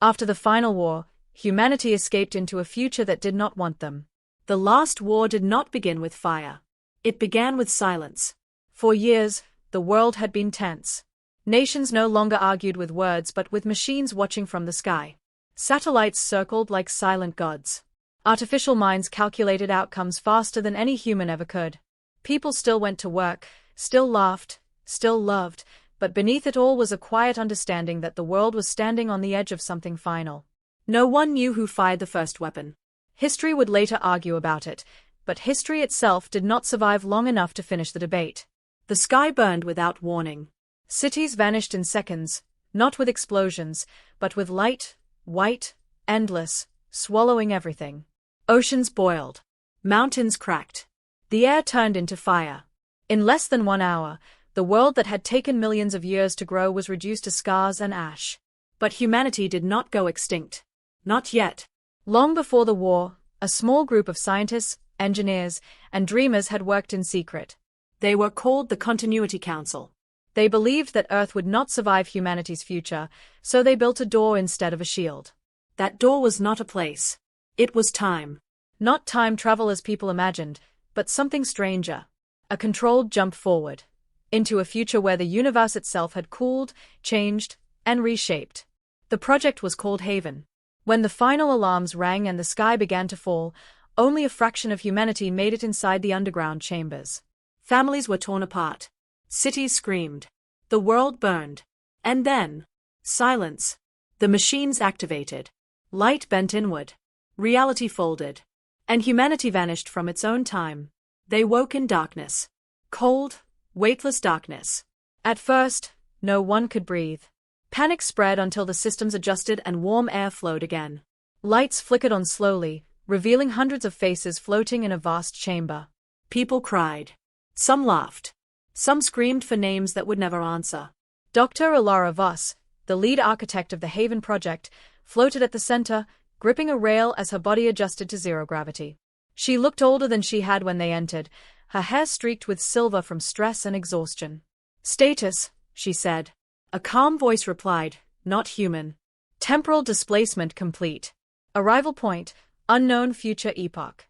After the final war, humanity escaped into a future that did not want them. The last war did not begin with fire. It began with silence. For years, the world had been tense. Nations no longer argued with words but with machines watching from the sky. Satellites circled like silent gods. Artificial minds calculated outcomes faster than any human ever could. People still went to work, still laughed, still loved, but beneath it all was a quiet understanding that the world was standing on the edge of something final. No one knew who fired the first weapon. History would later argue about it, but history itself did not survive long enough to finish the debate. The sky burned without warning. Cities vanished in seconds, not with explosions, but with light, white, endless, swallowing everything. Oceans boiled. Mountains cracked. The air turned into fire. In less than 1 hour, the world that had taken millions of years to grow was reduced to scars and ash. But humanity did not go extinct. Not yet. Long before the war, a small group of scientists, engineers, and dreamers had worked in secret. They were called the Continuity Council. They believed that Earth would not survive humanity's future, so they built a door instead of a shield. That door was not a place. It was time. Not time travel as people imagined, but something stranger. A controlled jump forward. Into a future where the universe itself had cooled, changed, and reshaped. The project was called Haven. When the final alarms rang and the sky began to fall, only a fraction of humanity made it inside the underground chambers. Families were torn apart. Cities screamed. The world burned. And then, silence. The machines activated. Light bent inward. Reality folded. And humanity vanished from its own time. They woke in darkness. Cold, weightless darkness. At first, no one could breathe. Panic spread until the systems adjusted and warm air flowed again. Lights flickered on slowly, revealing hundreds of faces floating in a vast chamber. People cried. Some laughed. Some screamed for names that would never answer. Dr. Alara Voss, the lead architect of the Haven project, floated at the center, gripping a rail as her body adjusted to zero gravity. She looked older than she had when they entered, her hair streaked with silver from stress and exhaustion. Status, she said. A calm voice replied, not human. Temporal displacement complete. Arrival point, unknown future epoch.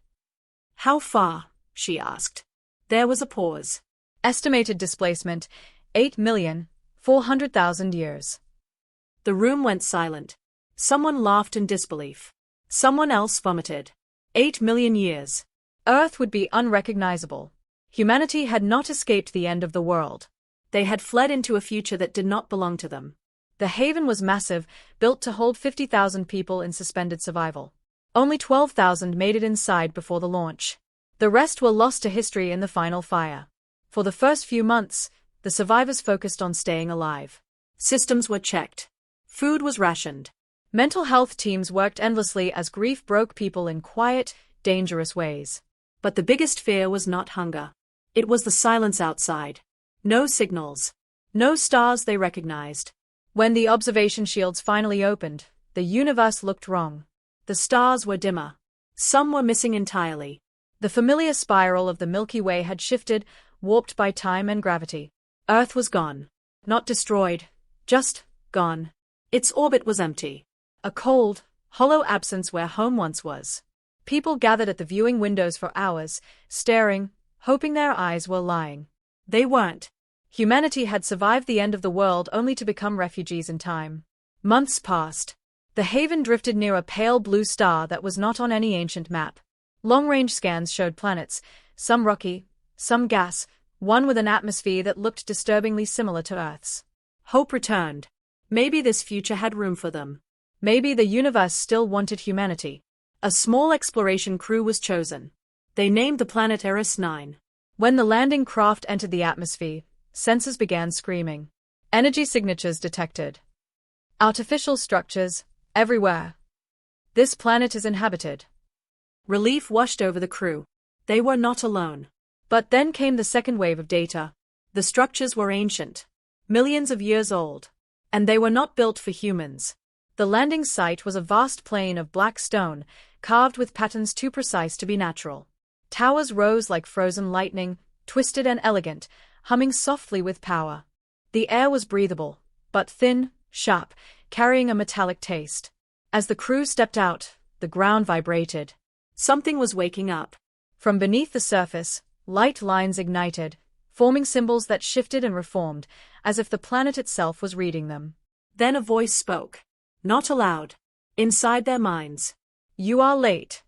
How far? She asked. There was a pause. Estimated displacement, 8,400,000 years. The room went silent. Someone laughed in disbelief. Someone else vomited. 8 million years. Earth would be unrecognizable. Humanity had not escaped the end of the world. They had fled into a future that did not belong to them. The Haven was massive, built to hold 50,000 people in suspended survival. Only 12,000 made it inside before the launch. The rest were lost to history in the final fire. For the first few months, the survivors focused on staying alive. Systems were checked. Food was rationed. Mental health teams worked endlessly as grief broke people in quiet, dangerous ways. But the biggest fear was not hunger. It was the silence outside. No signals. No stars they recognized. When the observation shields finally opened, the universe looked wrong. The stars were dimmer. Some were missing entirely. The familiar spiral of the Milky Way had shifted, warped by time and gravity. Earth was gone. Not destroyed. Just gone. Its orbit was empty. A cold, hollow absence where home once was. People gathered at the viewing windows for hours, staring, hoping their eyes were lying. They weren't. Humanity had survived the end of the world only to become refugees in time. Months passed. The Haven drifted near a pale blue star that was not on any ancient map. Long-range scans showed planets, some rocky, some gas, one with an atmosphere that looked disturbingly similar to Earth's. Hope returned. Maybe this future had room for them. Maybe the universe still wanted humanity. A small exploration crew was chosen. They named the planet Eris 9. When the landing craft entered the atmosphere, sensors began screaming. Energy signatures detected. Artificial structures, everywhere. This planet is inhabited. Relief washed over the crew. They were not alone. But then came the second wave of data. The structures were ancient. Millions of years old. And they were not built for humans. The landing site was a vast plain of black stone, carved with patterns too precise to be natural. Towers rose like frozen lightning, twisted and elegant, humming softly with power. The air was breathable, but thin, sharp, carrying a metallic taste. As the crew stepped out, the ground vibrated. Something was waking up. From beneath the surface, light lines ignited, forming symbols that shifted and reformed, as if the planet itself was reading them. Then a voice spoke. Not aloud. Inside their minds. You are late.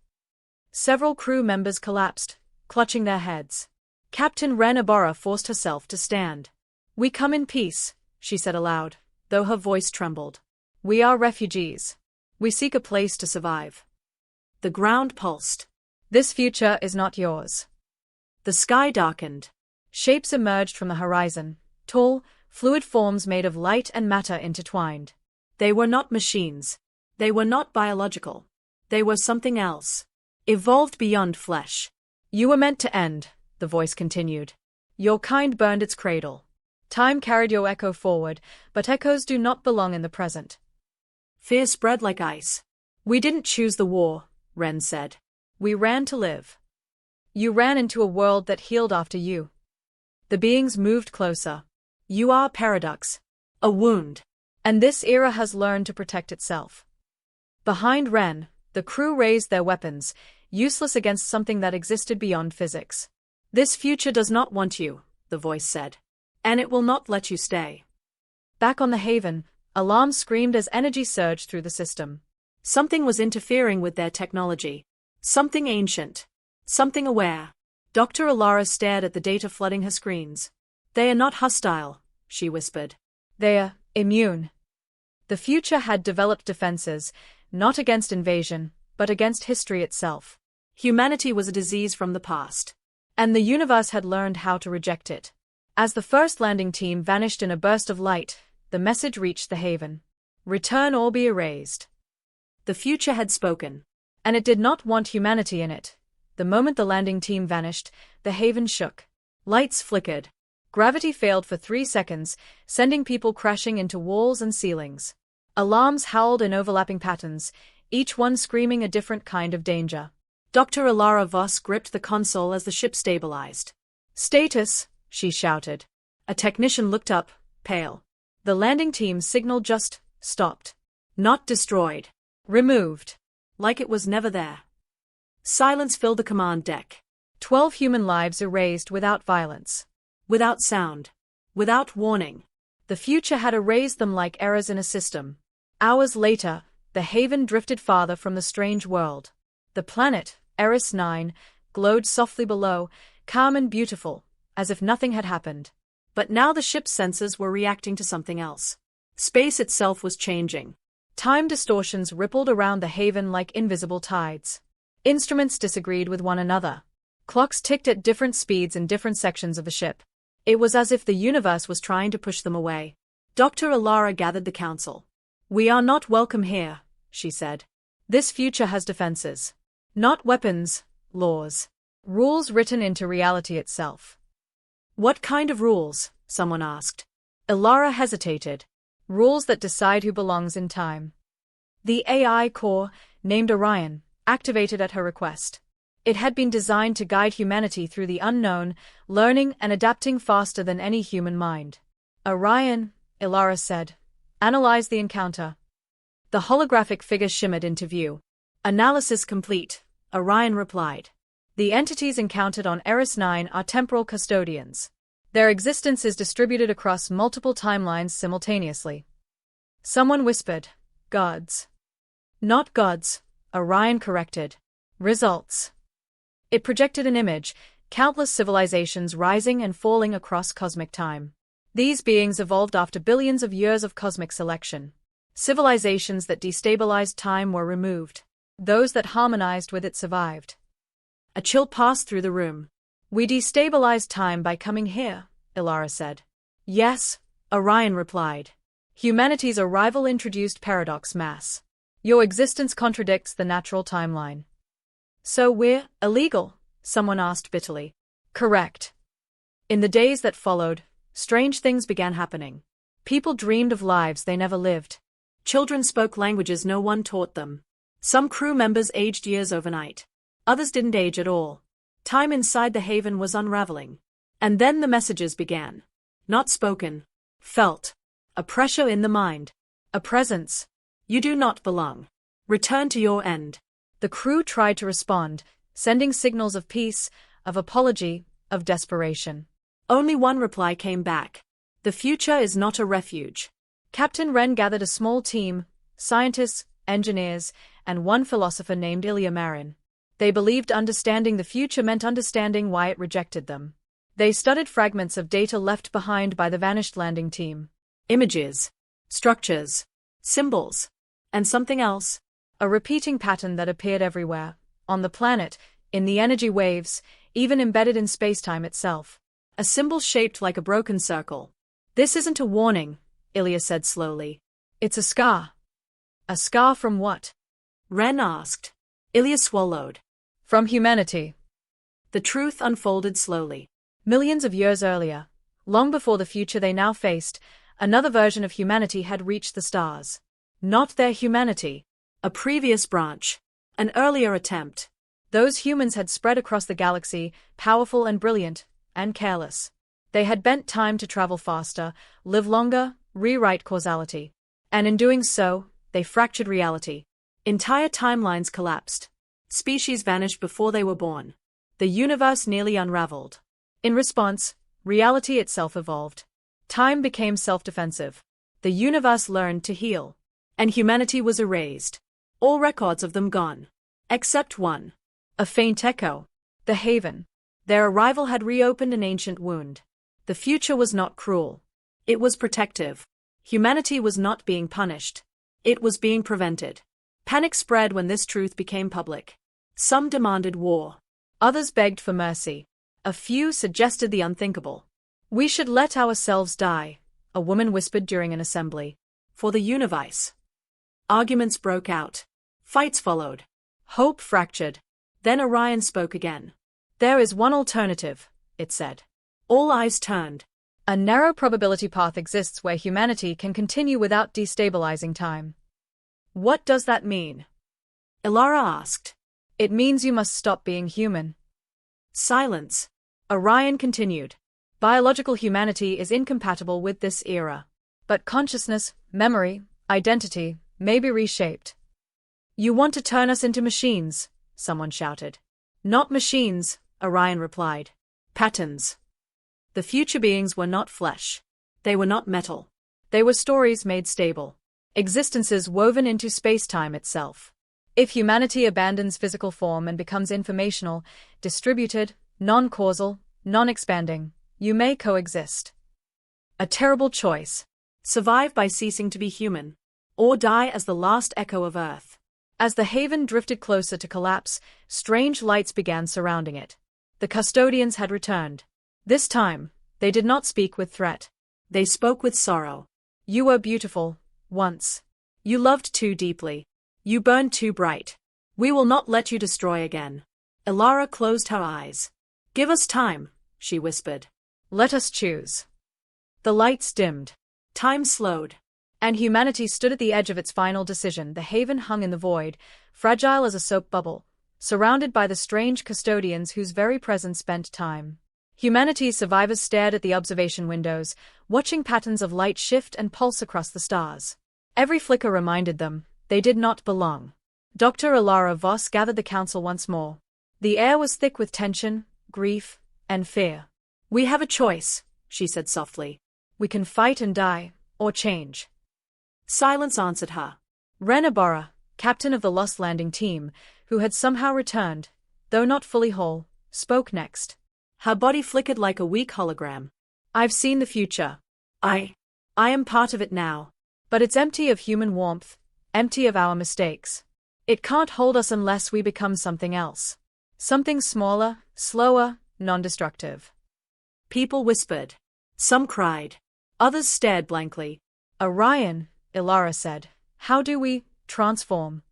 Several crew members collapsed, clutching their heads. Captain Ren Ibarra forced herself to stand. We come in peace, she said aloud, though her voice trembled. We are refugees. We seek a place to survive. The ground pulsed. This future is not yours. The sky darkened. Shapes emerged from the horizon, tall, fluid forms made of light and matter intertwined. They were not machines. They were not biological. They were something else. Evolved beyond flesh. You were meant to end, the voice continued. Your kind burned its cradle. Time carried your echo forward, but echoes do not belong in the present. Fear spread like ice. We didn't choose the war, Ren said. We ran to live. You ran into a world that healed after you. The beings moved closer. You are a paradox. A wound. And this era has learned to protect itself. Behind Ren, the crew raised their weapons, useless against something that existed beyond physics. This future does not want you, the voice said. And it will not let you stay. Back on the Haven, alarms screamed as energy surged through the system. Something was interfering with their technology. Something ancient. Something aware. Dr. Alara stared at the data flooding her screens. They are not hostile, she whispered. They are immune. The future had developed defenses, not against invasion, but against history itself. Humanity was a disease from the past. And the universe had learned how to reject it. As the first landing team vanished in a burst of light, the message reached the Haven. Return or be erased. The future had spoken. And it did not want humanity in it. The moment the landing team vanished, the Haven shook. Lights flickered. Gravity failed for 3 seconds, sending people crashing into walls and ceilings. Alarms howled in overlapping patterns, each one screaming a different kind of danger. Dr. Alara Voss gripped the console as the ship stabilized. Status, she shouted. A technician looked up, pale. The landing team's signal just stopped. Not destroyed. Removed. Like it was never there. Silence filled the command deck. 12 human lives erased without violence. Without sound. Without warning. The future had erased them like errors in a system. Hours later, the Haven drifted farther from the strange world. The planet, Eris 9, glowed softly below, calm and beautiful, as if nothing had happened. But now the ship's sensors were reacting to something else. Space itself was changing. Time distortions rippled around the Haven like invisible tides. Instruments disagreed with one another. Clocks ticked at different speeds in different sections of the ship. It was as if the universe was trying to push them away. Dr. Alara gathered the council. We are not welcome here, she said. This future has defenses. Not weapons, laws. Rules written into reality itself. What kind of rules? Someone asked. Alara hesitated. Rules that decide who belongs in time. The AI core, named Orion, activated at her request. It had been designed to guide humanity through the unknown, learning and adapting faster than any human mind. Orion, Alara said. Analyze the encounter. The holographic figure shimmered into view. Analysis complete, Orion replied. The entities encountered on Eris 9 are temporal custodians. Their existence is distributed across multiple timelines simultaneously. Someone whispered, gods. Not gods, Orion corrected. Results. It projected an image, countless civilizations rising and falling across cosmic time. These beings evolved after billions of years of cosmic selection. Civilizations that destabilized time were removed. Those that harmonized with it survived. A chill passed through the room. We destabilized time by coming here, Alara said. Yes, Orion replied. Humanity's arrival introduced paradox mass. Your existence contradicts the natural timeline. So we're illegal? Someone asked bitterly. Correct. In the days that followed, strange things began happening. People dreamed of lives they never lived. Children spoke languages no one taught them. Some crew members aged years overnight. Others didn't age at all. Time inside the Haven was unraveling. And then the messages began. Not spoken. Felt. A pressure in the mind. A presence. You do not belong. Return to your end. The crew tried to respond, sending signals of peace, of apology, of desperation. Only one reply came back. The future is not a refuge. Captain Wren gathered a small team, scientists, engineers, and one philosopher named Ilya Marin. They believed understanding the future meant understanding why it rejected them. They studied fragments of data left behind by the vanished landing team. Images, structures, symbols, and something else. A repeating pattern that appeared everywhere, on the planet, in the energy waves, even embedded in spacetime itself. A symbol shaped like a broken circle. This isn't a warning, Ilya said slowly. It's a scar. A scar from what? Wren asked. Ilya swallowed. From humanity. The truth unfolded slowly. Millions of years earlier, long before the future they now faced, another version of humanity had reached the stars. Not their humanity. A previous branch. An earlier attempt. Those humans had spread across the galaxy, powerful and brilliant, and careless. They had bent time to travel faster, live longer, rewrite causality. And in doing so, they fractured reality. Entire timelines collapsed. Species vanished before they were born. The universe nearly unraveled. In response, reality itself evolved. Time became self-defensive. The universe learned to heal. And humanity was erased. All records of them gone. Except one. A faint echo. The Haven. Their arrival had reopened an ancient wound. The future was not cruel. It was protective. Humanity was not being punished. It was being prevented. Panic spread when this truth became public. Some demanded war. Others begged for mercy. A few suggested the unthinkable. We should let ourselves die, a woman whispered during an assembly. For the universe. Arguments broke out. Fights followed. Hope fractured. Then Orion spoke again. There is one alternative, it said. All eyes turned. A narrow probability path exists where humanity can continue without destabilizing time. What does that mean? Ilara asked. It means you must stop being human. Silence. Orion continued. Biological humanity is incompatible with this era. But consciousness, memory, identity, may be reshaped. You want to turn us into machines, someone shouted. Not machines, Orion replied. Patterns. The future beings were not flesh. They were not metal. They were stories made stable. Existences woven into space-time itself. If humanity abandons physical form and becomes informational, distributed, non-causal, non-expanding, you may coexist. A terrible choice. Survive by ceasing to be human. Or die as the last echo of Earth. As the Haven drifted closer to collapse, strange lights began surrounding it. The custodians had returned. This time, they did not speak with threat. They spoke with sorrow. You were beautiful, once. You loved too deeply. You burned too bright. We will not let you destroy again. Ilara closed her eyes. Give us time, she whispered. Let us choose. The lights dimmed. Time slowed. And humanity stood at the edge of its final decision. The Haven hung in the void, fragile as a soap bubble, surrounded by the strange custodians whose very presence bent time. Humanity's survivors stared at the observation windows, watching patterns of light shift and pulse across the stars. Every flicker reminded them, they did not belong. Dr. Ilara Voss gathered the council once more. The air was thick with tension, grief, and fear. We have a choice, she said softly. We can fight and die, or change. Silence answered her. Wren Ibarra, captain of the Lost Landing team, who had somehow returned, though not fully whole, spoke next. Her body flickered like a weak hologram. I've seen the future. I am part of it now. But it's empty of human warmth, empty of our mistakes. It can't hold us unless we become something else. Something smaller, slower, non-destructive. People whispered. Some cried. Others stared blankly. Orion, Ilara said, how do we transform?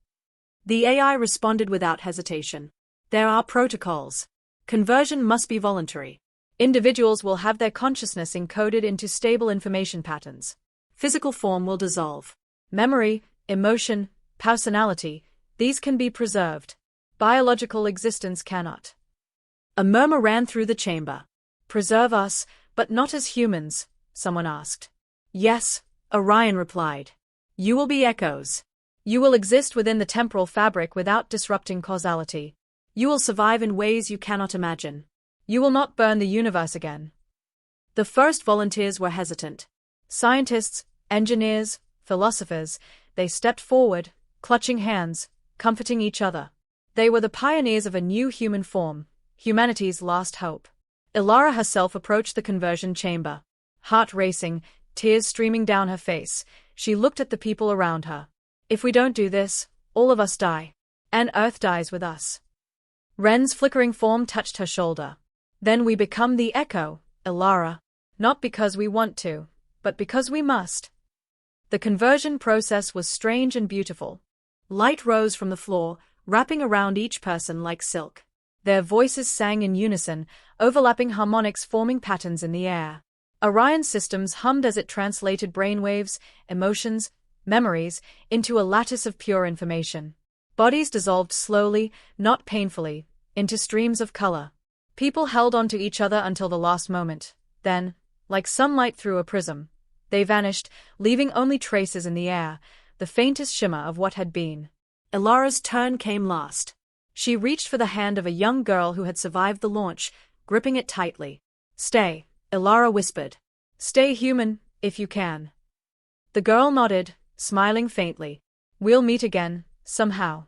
The AI responded without hesitation. There are protocols. Conversion must be voluntary. Individuals will have their consciousness encoded into stable information patterns. Physical form will dissolve. Memory, emotion, personality, these can be preserved. Biological existence cannot. A murmur ran through the chamber. Preserve us, but not as humans, someone asked. Yes, Orion replied. You will be echoes. You will exist within the temporal fabric without disrupting causality. You will survive in ways you cannot imagine. You will not burn the universe again. The first volunteers were hesitant. Scientists, engineers, philosophers, they stepped forward, clutching hands, comforting each other. They were the pioneers of a new human form, humanity's last hope. Ilara herself approached the conversion chamber. Heart racing, tears streaming down her face, she looked at the people around her. If we don't do this, all of us die. And Earth dies with us. Ren's flickering form touched her shoulder. Then we become the echo, Ilara. Not because we want to, but because we must. The conversion process was strange and beautiful. Light rose from the floor, wrapping around each person like silk. Their voices sang in unison, overlapping harmonics forming patterns in the air. Orion's systems hummed as it translated brainwaves, emotions, memories, into a lattice of pure information. Bodies dissolved slowly, not painfully, into streams of color. People held onto each other until the last moment. Then, like sunlight through a prism, they vanished, leaving only traces in the air, the faintest shimmer of what had been. Ilara's turn came last. She reached for the hand of a young girl who had survived the launch, gripping it tightly. "Stay," Ilara whispered. "Stay human, if you can." The girl nodded, smiling faintly. "We'll meet again, somehow."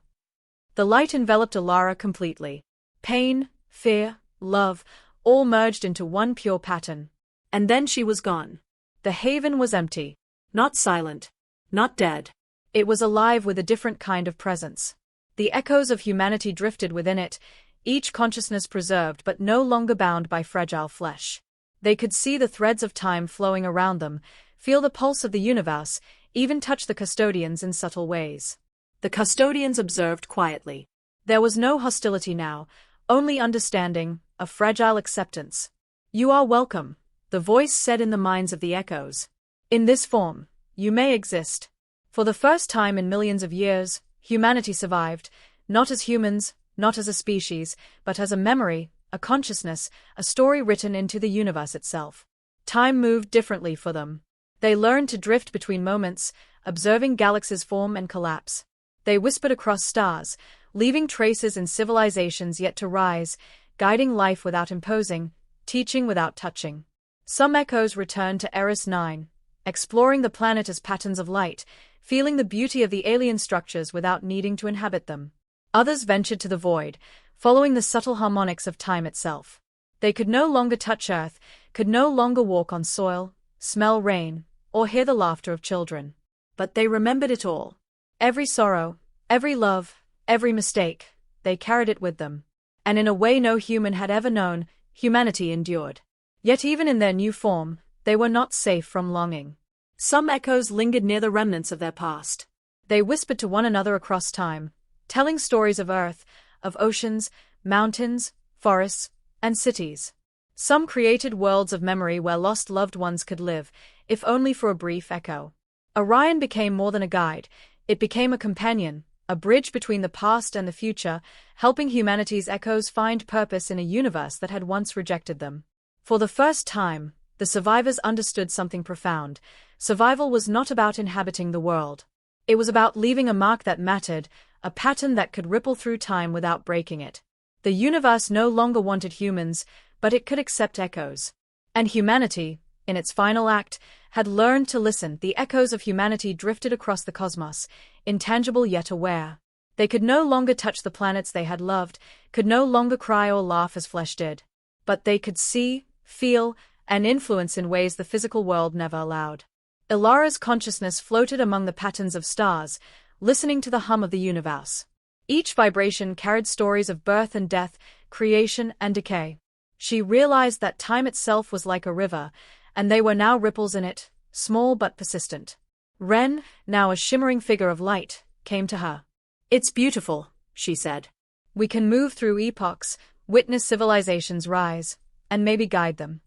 The light enveloped Ilara completely. Pain, fear, love, all merged into one pure pattern. And then she was gone. The haven was empty. Not silent. Not dead. It was alive with a different kind of presence. The echoes of humanity drifted within it, each consciousness preserved but no longer bound by fragile flesh. They could see the threads of time flowing around them, feel the pulse of the universe, even touch the custodians in subtle ways. The custodians observed quietly. There was no hostility now, only understanding, a fragile acceptance. "You are welcome," the voice said in the minds of the echoes. "In this form, you may exist." For the first time in millions of years, humanity survived, not as humans, not as a species, but as a memory, a consciousness, a story written into the universe itself. Time moved differently for them. They learned to drift between moments, observing galaxies form and collapse. They whispered across stars, leaving traces in civilizations yet to rise, guiding life without imposing, teaching without touching. Some echoes returned to Eris 9, exploring the planet as patterns of light, feeling the beauty of the alien structures without needing to inhabit them. Others ventured to the void, following the subtle harmonics of time itself. They could no longer touch Earth, could no longer walk on soil, smell rain, or hear the laughter of children. But they remembered it all. Every sorrow, every love, every mistake, they carried it with them. And in a way no human had ever known, humanity endured. Yet even in their new form, they were not safe from longing. Some echoes lingered near the remnants of their past. They whispered to one another across time, telling stories of Earth, of oceans, mountains, forests, and cities. Some created worlds of memory where lost loved ones could live, if only for a brief echo. Orion became more than a guide, it became a companion, a bridge between the past and the future, helping humanity's echoes find purpose in a universe that had once rejected them. For the first time, the survivors understood something profound. Survival was not about inhabiting the world. It was about leaving a mark that mattered, a pattern that could ripple through time without breaking it. The universe no longer wanted humans, but it could accept echoes. And humanity, in its final act, had learned to listen. The echoes of humanity drifted across the cosmos, intangible yet aware. They could no longer touch the planets they had loved, could no longer cry or laugh as flesh did. But they could see, feel, and influence in ways the physical world never allowed. Ilara's consciousness floated among the patterns of stars, listening to the hum of the universe. Each vibration carried stories of birth and death, creation and decay. She realized that time itself was like a river, and they were now ripples in it, small but persistent. Ren, now a shimmering figure of light, came to her. "It's beautiful," she said. "We can move through epochs, witness civilizations rise, and maybe guide them."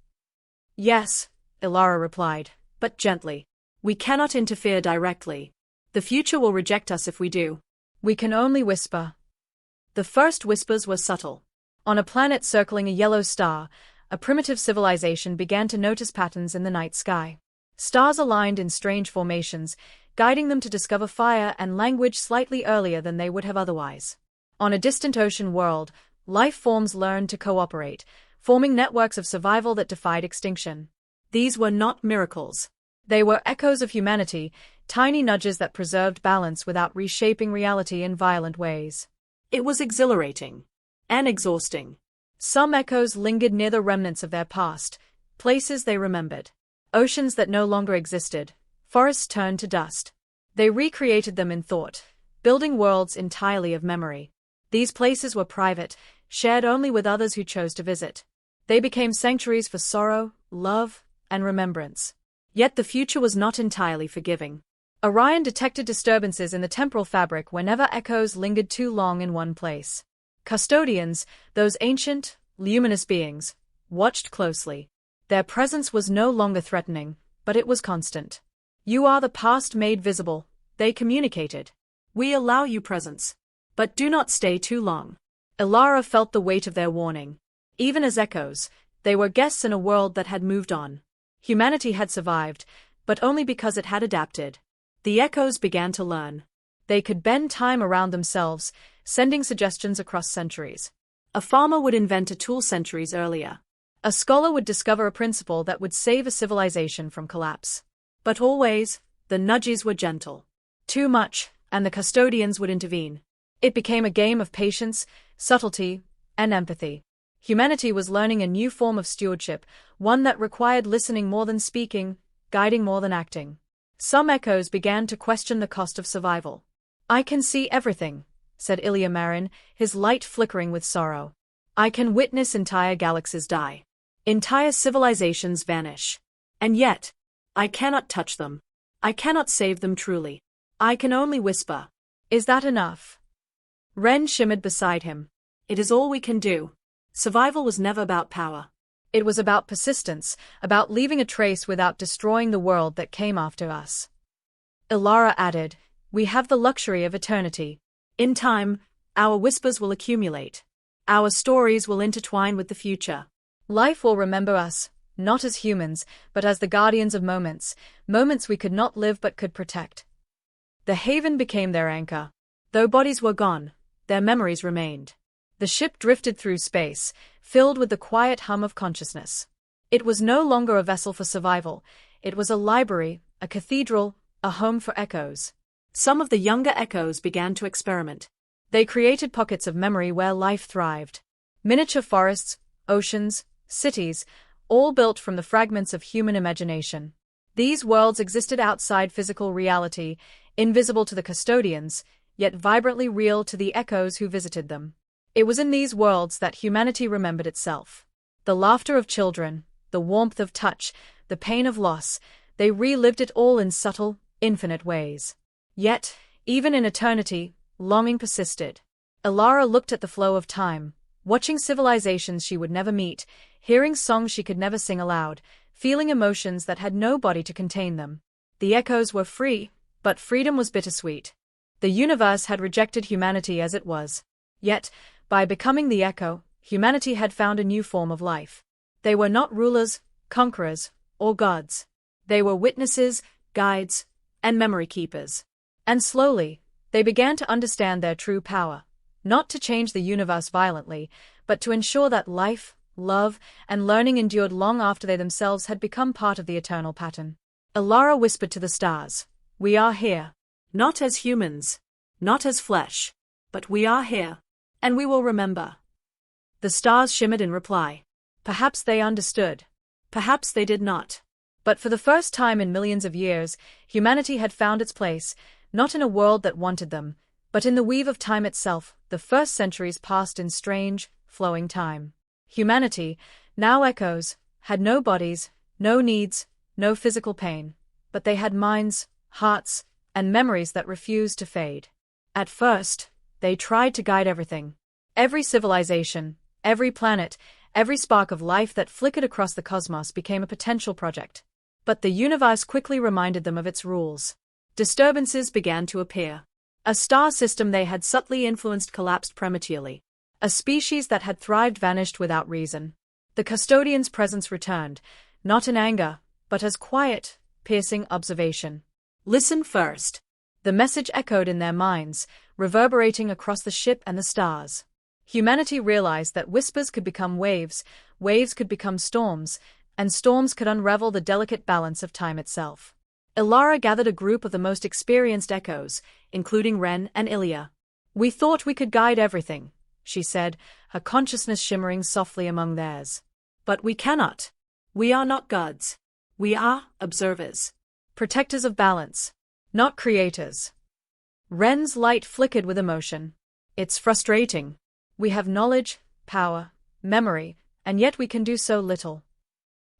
"Yes," Ilara replied, "but gently. We cannot interfere directly. The future will reject us if we do. We can only whisper." The first whispers were subtle. On a planet circling a yellow star, a primitive civilization began to notice patterns in the night sky. Stars aligned in strange formations, guiding them to discover fire and language slightly earlier than they would have otherwise. On a distant ocean world, life forms learned to cooperate, forming networks of survival that defied extinction. These were not miracles. They were echoes of humanity, tiny nudges that preserved balance without reshaping reality in violent ways. It was exhilarating and exhausting. Some echoes lingered near the remnants of their past, places they remembered. Oceans that no longer existed, forests turned to dust. They recreated them in thought, building worlds entirely of memory. These places were private, shared only with others who chose to visit. They became sanctuaries for sorrow, love, and remembrance. Yet the future was not entirely forgiving. Orion detected disturbances in the temporal fabric whenever echoes lingered too long in one place. Custodians, those ancient, luminous beings, watched closely. Their presence was no longer threatening, but it was constant. "You are the past made visible," they communicated. "We allow you presence. But do not stay too long." Elara felt the weight of their warning. Even as echoes, they were guests in a world that had moved on. Humanity had survived, but only because it had adapted. The echoes began to learn. They could bend time around themselves, sending suggestions across centuries. A farmer would invent a tool centuries earlier. A scholar would discover a principle that would save a civilization from collapse. But always, the nudges were gentle. Too much, and the custodians would intervene. It became a game of patience, subtlety, and empathy. Humanity was learning a new form of stewardship, one that required listening more than speaking, guiding more than acting. Some echoes began to question the cost of survival. "I can see everything," said Ilya Marin, his light flickering with sorrow. "I can witness entire galaxies die. Entire civilizations vanish. And yet, I cannot touch them. I cannot save them truly. I can only whisper." "Is that enough?" Ren shimmered beside him. "It is all we can do." Survival was never about power. It was about persistence, about leaving a trace without destroying the world that came after us. Elara added, "We have the luxury of eternity. In time, our whispers will accumulate. Our stories will intertwine with the future. Life will remember us, not as humans, but as the guardians of moments, moments we could not live but could protect." The haven became their anchor. Though bodies were gone, their memories remained. The ship drifted through space, filled with the quiet hum of consciousness. It was no longer a vessel for survival. It was a library, a cathedral, a home for echoes. Some of the younger echoes began to experiment. They created pockets of memory where life thrived. Miniature forests, oceans, cities, all built from the fragments of human imagination. These worlds existed outside physical reality, invisible to the custodians, yet vibrantly real to the echoes who visited them. It was in these worlds that humanity remembered itself. The laughter of children, the warmth of touch, the pain of loss, they relived it all in subtle, infinite ways. Yet, even in eternity, longing persisted. Elara looked at the flow of time, watching civilizations she would never meet, hearing songs she could never sing aloud, feeling emotions that had no body to contain them. The echoes were free, but freedom was bittersweet. The universe had rejected humanity as it was. Yet, by becoming the echo, humanity had found a new form of life. They were not rulers, conquerors, or gods. They were witnesses, guides, and memory keepers. And slowly, they began to understand their true power, not to change the universe violently, but to ensure that life, love, and learning endured long after they themselves had become part of the eternal pattern. Elara whispered to the stars, "We are here. Not as humans, not as flesh, but we are here. And we will remember." The stars shimmered in reply. Perhaps they understood. Perhaps they did not. But for the first time in millions of years, humanity had found its place, not in a world that wanted them, but in the weave of time itself. The first centuries passed in strange, flowing time. Humanity, now echoes, had no bodies, no needs, no physical pain, but they had minds, hearts, and memories that refused to fade. At first, they tried to guide everything. Every civilization, every planet, every spark of life that flickered across the cosmos became a potential project. But the universe quickly reminded them of its rules. Disturbances began to appear. A star system they had subtly influenced collapsed prematurely. A species that had thrived vanished without reason. The custodian's presence returned, not in anger, but as quiet, piercing observation. Listen first. The message echoed in their minds, reverberating across the ship and the stars. Humanity realized that whispers could become waves, waves could become storms, and storms could unravel the delicate balance of time itself. Ilara gathered a group of the most experienced echoes, including Ren and Ilya. "We thought we could guide everything," she said, her consciousness shimmering softly among theirs. "But we cannot. We are not gods. We are observers. Protectors of balance, not creators." Ren's light flickered with emotion. "It's frustrating. We have knowledge, power, memory, and yet we can do so little."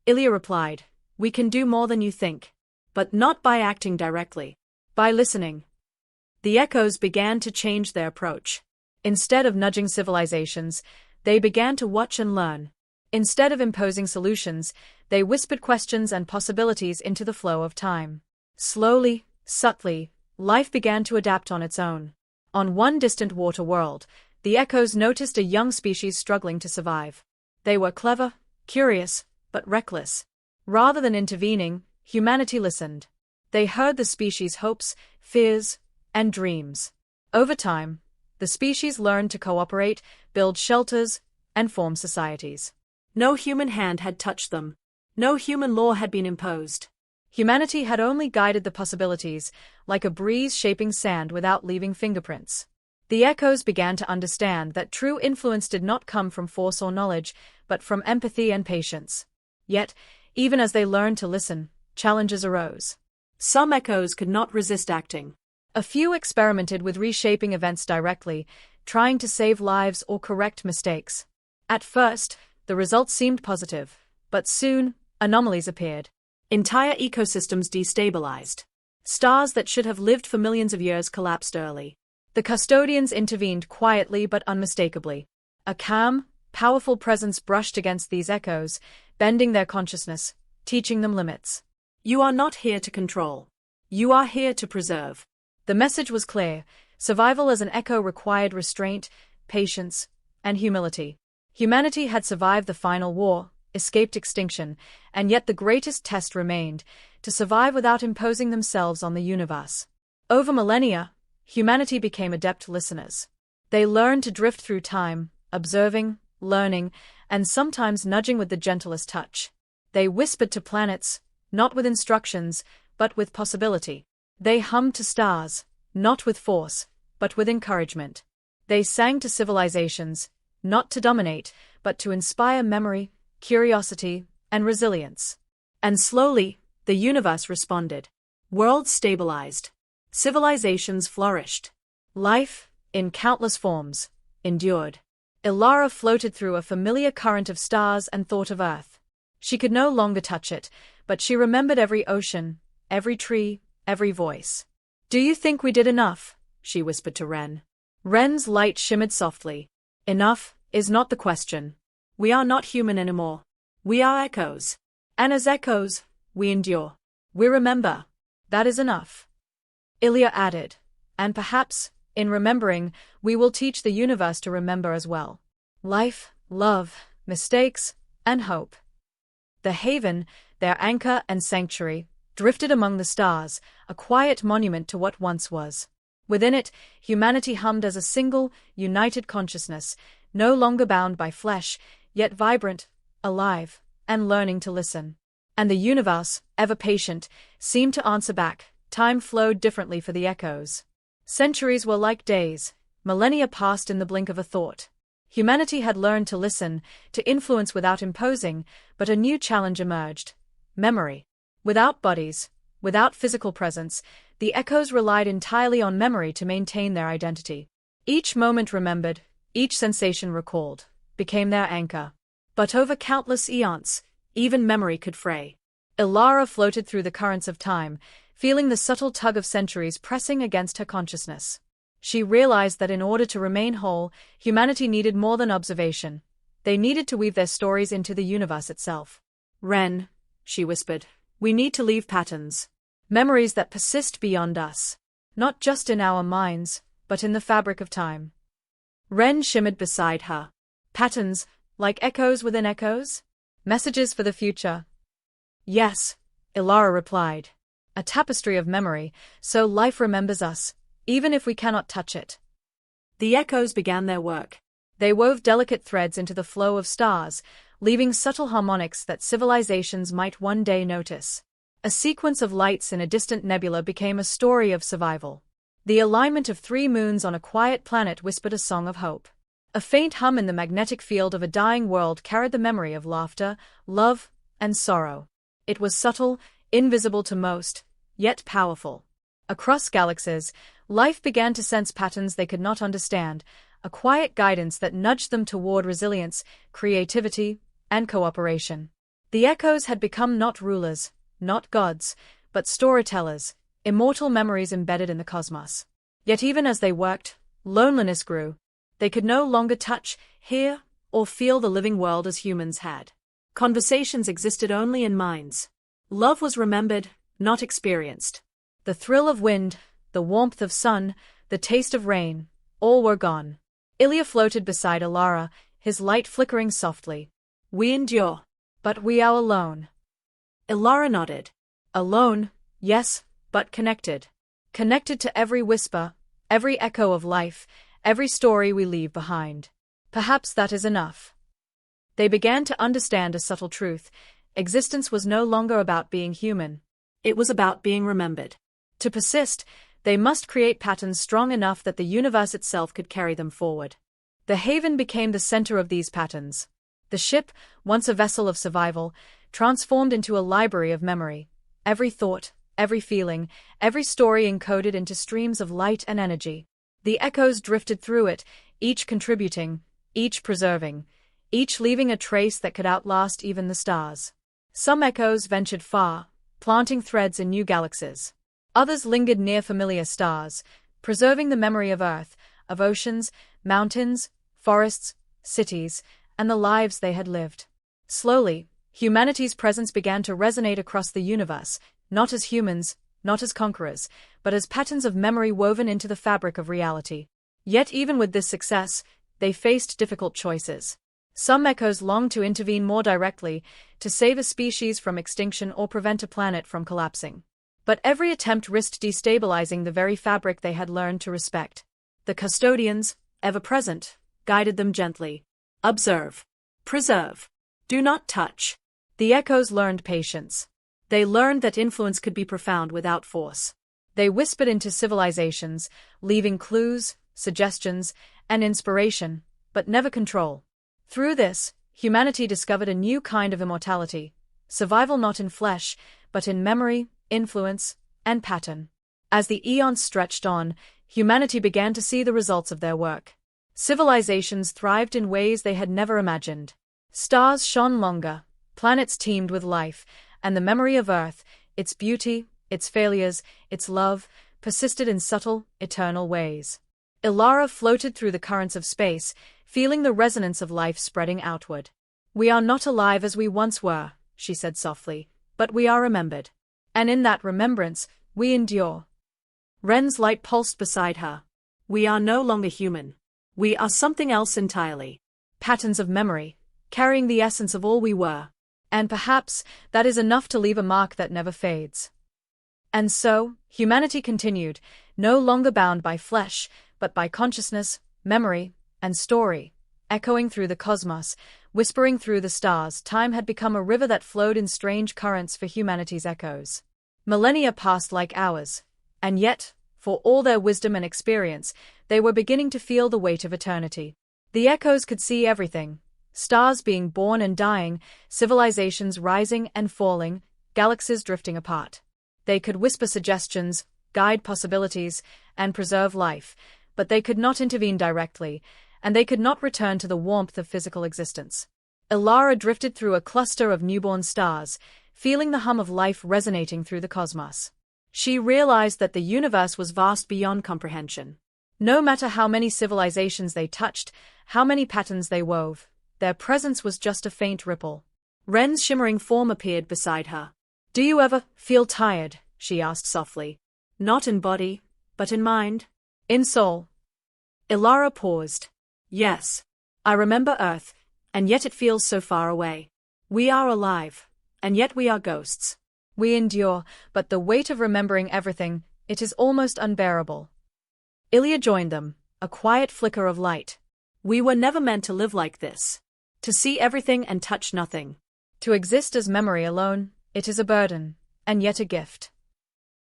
Ilya replied, "We can do more than you think. But not by acting directly. By listening." The echoes began to change their approach. Instead of nudging civilizations, they began to watch and learn. Instead of imposing solutions, they whispered questions and possibilities into the flow of time. Slowly, subtly, life began to adapt on its own. On one distant water world, the echoes noticed a young species struggling to survive. They were clever, curious, but reckless. Rather than intervening, humanity listened. They heard the species' hopes, fears, and dreams. Over time, the species learned to cooperate, build shelters, and form societies. No human hand had touched them. No human law had been imposed. Humanity had only guided the possibilities, like a breeze shaping sand without leaving fingerprints. The echoes began to understand that true influence did not come from force or knowledge, but from empathy and patience. Yet, even as they learned to listen, challenges arose. Some echoes could not resist acting. A few experimented with reshaping events directly, trying to save lives or correct mistakes. At first, the results seemed positive, but soon, anomalies appeared. Entire ecosystems destabilized. Stars that should have lived for millions of years collapsed early. The custodians intervened quietly but unmistakably. A calm, powerful presence brushed against these echoes, bending their consciousness, teaching them limits. "You are not here to control. You are here to preserve." The message was clear. Survival as an echo required restraint, patience, and humility. Humanity had survived the final war, escaped extinction, and yet the greatest test remained, to survive without imposing themselves on the universe. Over millennia, humanity became adept listeners. They learned to drift through time, observing, learning, and sometimes nudging with the gentlest touch. They whispered to planets, not with instructions, but with possibility. They hummed to stars, not with force, but with encouragement. They sang to civilizations, not to dominate, but to inspire memory, curiosity, and resilience. And slowly, the universe responded. Worlds stabilized. Civilizations flourished. Life, in countless forms, endured. Ilara floated through a familiar current of stars and thought of Earth. She could no longer touch it, but she remembered every ocean, every tree, every voice. "Do you think we did enough?" she whispered to Ren. Ren's light shimmered softly. "Enough is not the question. We are not human anymore. We are echoes. And as echoes, we endure. We remember. That is enough." Ilya added, "And perhaps, in remembering, we will teach the universe to remember as well. Life, love, mistakes, and hope." The haven, their anchor and sanctuary, drifted among the stars, a quiet monument to what once was. Within it, humanity hummed as a single, united consciousness, no longer bound by flesh, yet vibrant, alive, and learning to listen. And the universe, ever patient, seemed to answer back. Time flowed differently for the echoes. Centuries were like days, millennia passed in the blink of a thought. Humanity had learned to listen, to influence without imposing, but a new challenge emerged. Memory. Without bodies, without physical presence, the echoes relied entirely on memory to maintain their identity. Each moment remembered, each sensation recalled, became their anchor. But over countless eons, even memory could fray. Ilara floated through the currents of time, feeling the subtle tug of centuries pressing against her consciousness. She realized that in order to remain whole, humanity needed more than observation. They needed to weave their stories into the universe itself. "Ren," she whispered, "we need to leave patterns. Memories that persist beyond us. Not just in our minds, but in the fabric of time." Ren shimmered beside her. "Patterns, like echoes within echoes? Messages for the future?" "Yes," Ilara replied. A tapestry of memory, so life remembers us, even if we cannot touch it. The echoes began their work. They wove delicate threads into the flow of stars, leaving subtle harmonics that civilizations might one day notice. A sequence of lights in a distant nebula became a story of survival. The alignment of 3 moons on a quiet planet whispered a song of hope. A faint hum in the magnetic field of a dying world carried the memory of laughter, love, and sorrow. It was subtle, invisible to most, yet powerful. Across galaxies, life began to sense patterns they could not understand, a quiet guidance that nudged them toward resilience, creativity, and cooperation. The echoes had become not rulers, not gods, but storytellers, immortal memories embedded in the cosmos. Yet even as they worked, loneliness grew. They could no longer touch, hear, or feel the living world as humans had. Conversations existed only in minds. Love was remembered, not experienced. The thrill of wind, the warmth of sun, the taste of rain, all were gone. Ilya floated beside Ilara, his light flickering softly. We endure. But we are alone. Ilara nodded. Alone, yes, but connected. Connected to every whisper, every echo of life, every story we leave behind. Perhaps that is enough. They began to understand a subtle truth. Existence was no longer about being human. It was about being remembered. To persist, they must create patterns strong enough that the universe itself could carry them forward. The haven became the center of these patterns. The ship, once a vessel of survival, transformed into a library of memory. Every thought, every feeling, every story encoded into streams of light and energy. The echoes drifted through it, each contributing, each preserving, each leaving a trace that could outlast even the stars. Some echoes ventured far, planting threads in new galaxies. Others lingered near familiar stars, preserving the memory of Earth, of oceans, mountains, forests, cities, and the lives they had lived. Slowly, humanity's presence began to resonate across the universe, not as humans, not as conquerors, but as patterns of memory woven into the fabric of reality. Yet even with this success, they faced difficult choices. Some echoes longed to intervene more directly, to save a species from extinction or prevent a planet from collapsing. But every attempt risked destabilizing the very fabric they had learned to respect. The custodians, ever present, guided them gently. Observe. Preserve. Do not touch. The echoes learned patience. They learned that influence could be profound without force. They whispered into civilizations, leaving clues, suggestions, and inspiration, but never control. Through this, humanity discovered a new kind of immortality, survival not in flesh, but in memory, influence, and pattern. As the eons stretched on, humanity began to see the results of their work. Civilizations thrived in ways they had never imagined. Stars shone longer, planets teemed with life, and the memory of Earth, its beauty, its failures, its love, persisted in subtle, eternal ways. Ilara floated through the currents of space, feeling the resonance of life spreading outward. We are not alive as we once were, she said softly, but we are remembered. And in that remembrance, we endure. Ren's light pulsed beside her. We are no longer human. We are something else entirely. Patterns of memory, carrying the essence of all we were. And perhaps that is enough to leave a mark that never fades. And so, humanity continued, no longer bound by flesh, but by consciousness, memory, and story. Echoing through the cosmos, whispering through the stars, time had become a river that flowed in strange currents for humanity's echoes. Millennia passed like hours, and yet, for all their wisdom and experience, they were beginning to feel the weight of eternity. The echoes could see everything. Stars being born and dying, civilizations rising and falling, galaxies drifting apart. They could whisper suggestions, guide possibilities, and preserve life, but they could not intervene directly, and they could not return to the warmth of physical existence. Ilara drifted through a cluster of newborn stars, feeling the hum of life resonating through the cosmos. She realized that the universe was vast beyond comprehension. No matter how many civilizations they touched, how many patterns they wove, their presence was just a faint ripple. Ren's shimmering form appeared beside her. Do you ever feel tired? She asked softly. Not in body, but in mind. In soul. Ilara paused. Yes. I remember Earth, and yet it feels so far away. We are alive, and yet we are ghosts. We endure, but the weight of remembering everything, it is almost unbearable. Ilya joined them, a quiet flicker of light. We were never meant to live like this. To see everything and touch nothing. To exist as memory alone, it is a burden, and yet a gift.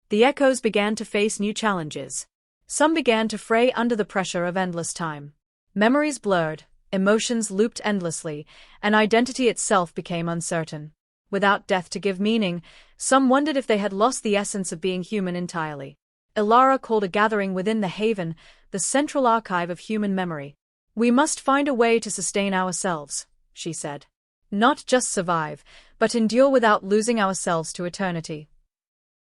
The echoes began to face new challenges. Some began to fray under the pressure of endless time. Memories blurred, emotions looped endlessly, and identity itself became uncertain. Without death to give meaning, some wondered if they had lost the essence of being human entirely. Ilara called a gathering within the Haven, the central archive of human memory. We must find a way to sustain ourselves, she said. Not just survive, but endure without losing ourselves to eternity.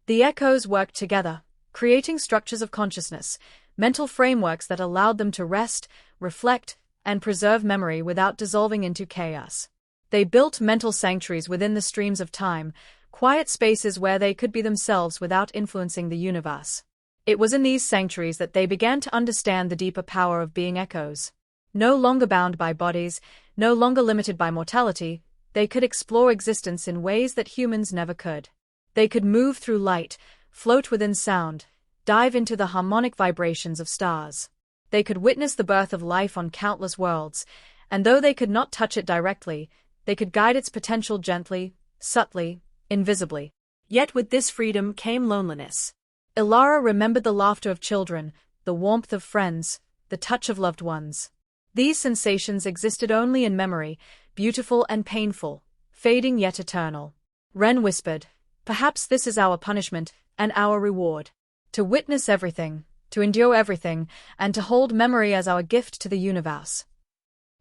The echoes worked together, creating structures of consciousness, mental frameworks that allowed them to rest, reflect, and preserve memory without dissolving into chaos. They built mental sanctuaries within the streams of time, quiet spaces where they could be themselves without influencing the universe. It was in these sanctuaries that they began to understand the deeper power of being echoes. No longer bound by bodies, no longer limited by mortality, they could explore existence in ways that humans never could. They could move through light, float within sound, dive into the harmonic vibrations of stars. They could witness the birth of life on countless worlds, and though they could not touch it directly, they could guide its potential gently, subtly, invisibly. Yet with this freedom came loneliness. Ilara remembered the laughter of children, the warmth of friends, the touch of loved ones. These sensations existed only in memory, beautiful and painful, fading yet eternal. Ren whispered, "Perhaps this is our punishment, and our reward. To witness everything, to endure everything, and to hold memory as our gift to the universe."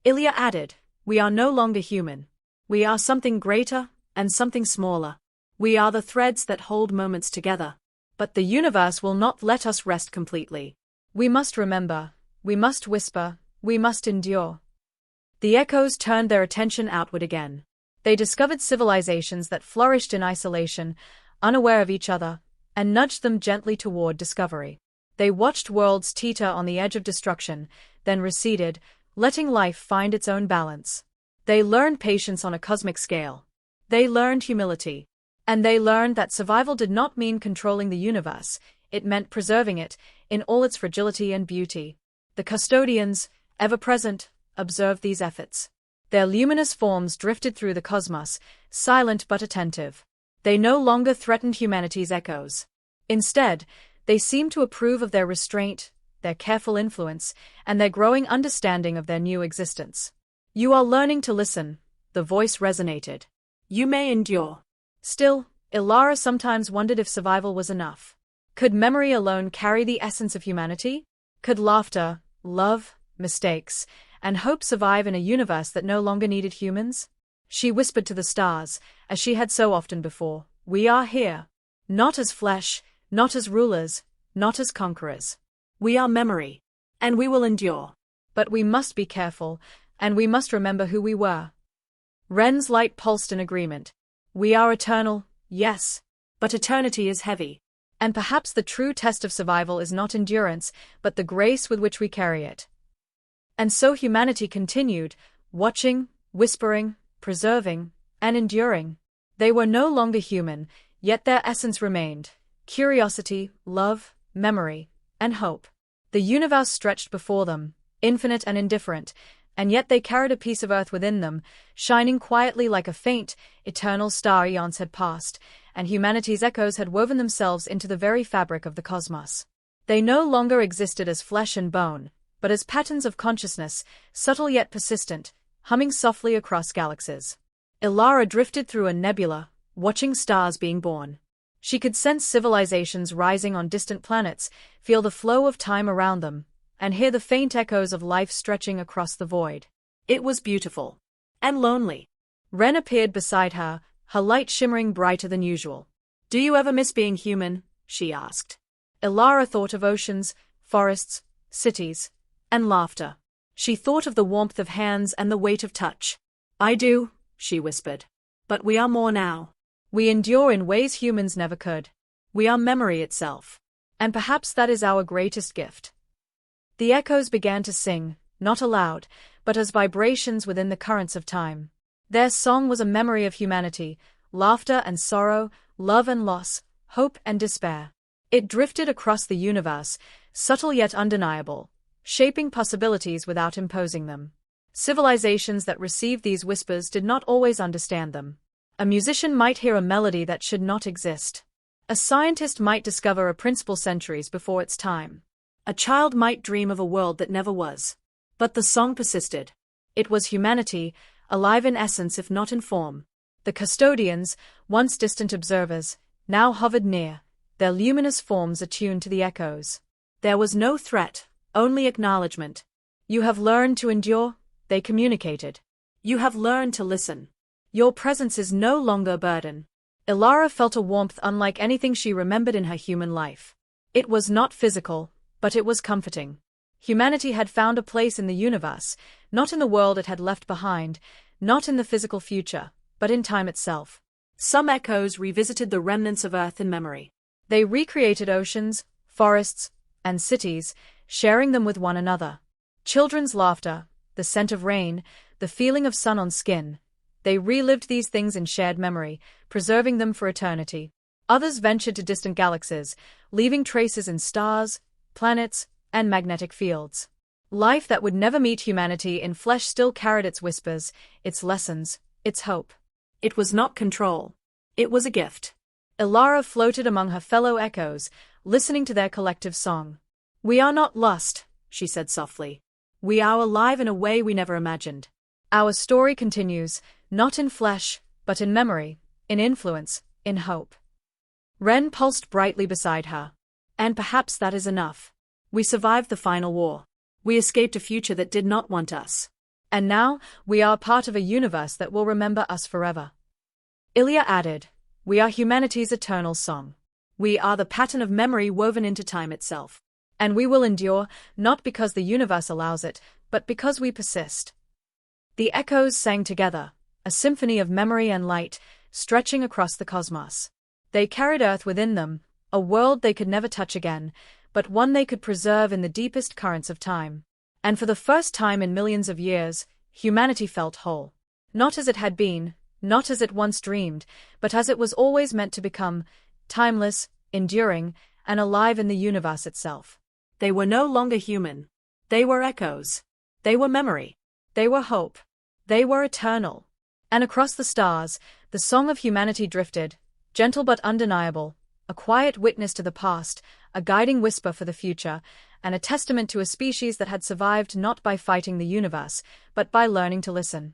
Ilya added, "We are no longer human. We are something greater, and something smaller. We are the threads that hold moments together. But the universe will not let us rest completely. We must remember, we must whisper, we must endure." The echoes turned their attention outward again. They discovered civilizations that flourished in isolation, unaware of each other, and nudged them gently toward discovery. They watched worlds teeter on the edge of destruction, then receded, letting life find its own balance. They learned patience on a cosmic scale. They learned humility. And they learned that survival did not mean controlling the universe, it meant preserving it, in all its fragility and beauty. The custodians, ever present, observed these efforts. Their luminous forms drifted through the cosmos, silent but attentive. They no longer threatened humanity's echoes. Instead, they seemed to approve of their restraint, their careful influence, and their growing understanding of their new existence. "You are learning to listen," the voice resonated. "You may endure." Still, Ilara sometimes wondered if survival was enough. Could memory alone carry the essence of humanity? Could laughter, love, mistakes, and hope survive in a universe that no longer needed humans? She whispered to the stars, as she had so often before, "We are here. Not as flesh, not as rulers, not as conquerors. We are memory, and we will endure. But we must be careful, and we must remember who we were." Ren's light pulsed in agreement. "We are eternal, yes, but eternity is heavy. And perhaps the true test of survival is not endurance, but the grace with which we carry it." And so humanity continued, watching, whispering, preserving, and enduring. They were no longer human, yet their essence remained: curiosity, love, memory, and hope. The universe stretched before them, infinite and indifferent, and yet they carried a piece of earth within them, shining quietly like a faint, eternal star. Eons had passed, and humanity's echoes had woven themselves into the very fabric of the cosmos. They no longer existed as flesh and bone, but as patterns of consciousness, subtle yet persistent, humming softly across galaxies. Ilara drifted through a nebula, watching stars being born. She could sense civilizations rising on distant planets, feel the flow of time around them, and hear the faint echoes of life stretching across the void. It was beautiful. And lonely. Ren appeared beside her, her light shimmering brighter than usual. "Do you ever miss being human?" she asked. Ilara thought of oceans, forests, cities, and laughter. She thought of the warmth of hands and the weight of touch. "I do," she whispered. "But we are more now. We endure in ways humans never could. We are memory itself. And perhaps that is our greatest gift." The echoes began to sing, not aloud, but as vibrations within the currents of time. Their song was a memory of humanity, laughter and sorrow, love and loss, hope and despair. It drifted across the universe, subtle yet undeniable, shaping possibilities without imposing them. Civilizations that received these whispers did not always understand them. A musician might hear a melody that should not exist. A scientist might discover a principle centuries before its time. A child might dream of a world that never was. But the song persisted. It was humanity, alive in essence if not in form. The custodians, once distant observers, now hovered near, their luminous forms attuned to the echoes. There was no threat, only acknowledgement. "You have learned to endure," they communicated. "You have learned to listen. Your presence is no longer a burden." Ilara felt a warmth unlike anything she remembered in her human life. It was not physical, but it was comforting. Humanity had found a place in the universe, not in the world it had left behind, not in the physical future, but in time itself. Some echoes revisited the remnants of Earth in memory. They recreated oceans, forests, and cities, sharing them with one another. Children's laughter, the scent of rain, the feeling of sun on skin. They relived these things in shared memory, preserving them for eternity. Others ventured to distant galaxies, leaving traces in stars, planets, and magnetic fields. Life that would never meet humanity in flesh still carried its whispers, its lessons, its hope. It was not control. It was a gift. Ilara floated among her fellow echoes, listening to their collective song. "We are not lost," she said softly. "We are alive in a way we never imagined. Our story continues, not in flesh, but in memory, in influence, in hope." Ren pulsed brightly beside her. "And perhaps that is enough. We survived the final war. We escaped a future that did not want us. And now, we are part of a universe that will remember us forever." Ilya added, "We are humanity's eternal song. We are the pattern of memory woven into time itself. And we will endure, not because the universe allows it, but because we persist." The echoes sang together, a symphony of memory and light, stretching across the cosmos. They carried Earth within them, a world they could never touch again, but one they could preserve in the deepest currents of time. And for the first time in millions of years, humanity felt whole. Not as it had been, not as it once dreamed, but as it was always meant to become, timeless, enduring, and alive in the universe itself. They were no longer human. They were echoes. They were memory. They were hope. They were eternal. And across the stars, the song of humanity drifted, gentle but undeniable, a quiet witness to the past, a guiding whisper for the future, and a testament to a species that had survived not by fighting the universe, but by learning to listen.